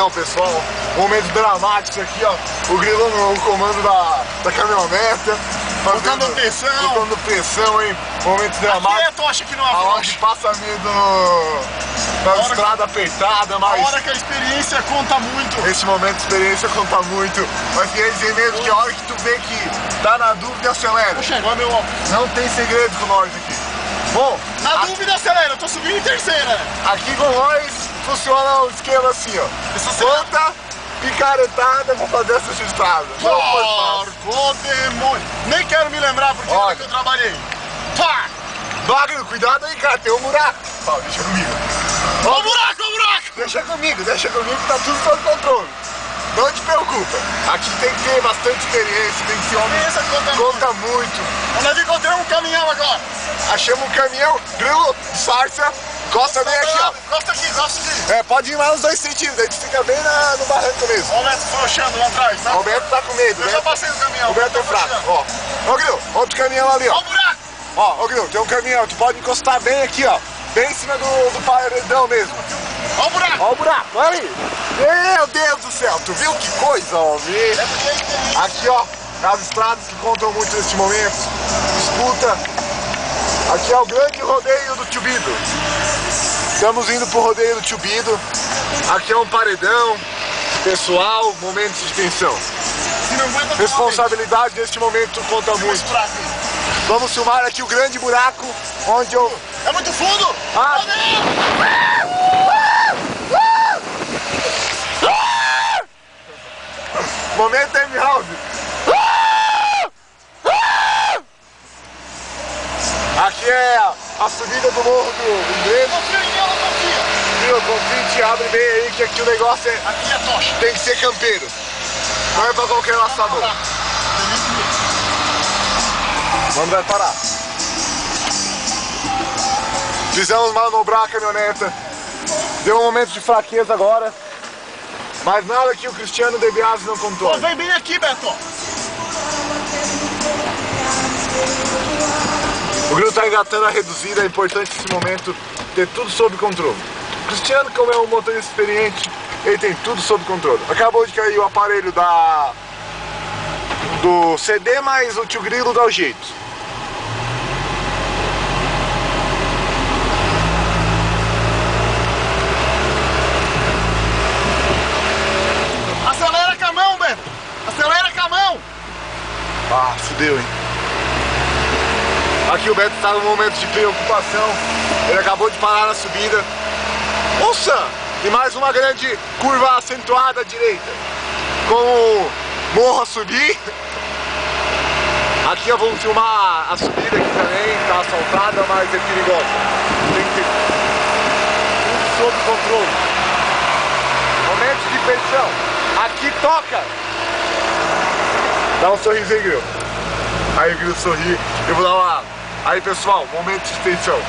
tensão, pessoal. Momentos dramáticos aqui, ó. O Grilo no comando da caminhoneta. Botando pressão. Botando pressão, hein? Momentos dramáticos. Aqui é tocha que não aonde afrouxa. passa medo na estrada apertada, mas... A hora que a experiência conta muito. Esse momento de experiência conta muito. Mas queria dizer mesmo que a hora que tu vê que tá na dúvida, acelera. Poxa, agora meu óculos. Não tem segredo com nós aqui. Bom, Na dúvida acelera, eu tô subindo em terceira. aqui com nós funciona o esquema assim, ó. Quanta picaretada vou fazer essa estrada. Não foi fácil. Largou demônio. Nem quero me lembrar porque Olha. hora que eu trabalhei. Pá! Wagner, cuidado aí, cara, tem um buraco. Ó, deixa comigo. Ó o buraco, ó o buraco! Deixa comigo que tá tudo sob controle. Não te preocupa. Aqui tem que ter bastante experiência, tem que ser homem. Experiência conta muito. Nós encontramos um caminhão agora. Achamos um caminhão, Grilo, disfarça, encosta bem aqui, ó. Gosta aqui, gosta aqui. Pode ir mais uns 2 centímetros, a gente fica bem no barranco mesmo. Olha o Neto frouxando lá atrás, tá? O Roberto tá com medo, Eu né? já passei no caminhão. O Roberto é fraco, ó. Ó, Grilo, outro caminhão ali, Ó ó. o buraco. Ó, Grilo, tem um caminhão, tu pode encostar bem aqui, ó. Bem em cima do paredão mesmo. Ó o buraco. Ó o buraco, olha ali. Meu Deus do céu, tu viu que coisa, homem? É porque aí tem... Aqui, ó, as estradas que contam muito neste momento. Escuta. Aqui é o grande rodeio do Tchubido. Estamos indo pro rodeio do Tchubido. Aqui é um paredão. Pessoal, momentos de tensão. Se não aguenta, Responsabilidade neste momento conta muito. Vamos filmar aqui o grande buraco onde eu... É muito fundo! Ah. Momento time house. Aqui é a subida do morro do Grêmio. Confia, te abre bem aí que aqui o negócio é... Aqui é tocha. Tem que ser campeiro. Não é pra qualquer laçador. Quando vai parar? Fizemos manobrar a caminhoneta. Deu um momento de fraqueza agora. Mas nada que o Cristiano De Biasi não contou. Vem bem aqui, Beto. O Grilo tá engatando a reduzida, é importante nesse momento ter tudo sob controle. O Cristiano, como é um motorista experiente, ele tem tudo sob controle. Acabou de cair o aparelho do CD, mas o tio Grilo dá o jeito. Acelera com a mão, Beto. Acelera com a mão. Ah, fudeu, hein? Aqui o Beto está num momento de preocupação. Ele acabou de parar na subida. Nossa! E mais uma grande curva acentuada à direita. Com o morro a subir. Aqui eu vou filmar a subida aqui também. Tá asfaltada, mas é perigosa. Tem que ter tudo sob controle. Momento de tensão. Aqui toca! Dá um sorriso aí, Grilo. Aí o Grilo sorri. Eu vou dar uma... Aí, pessoal, momento de tensão.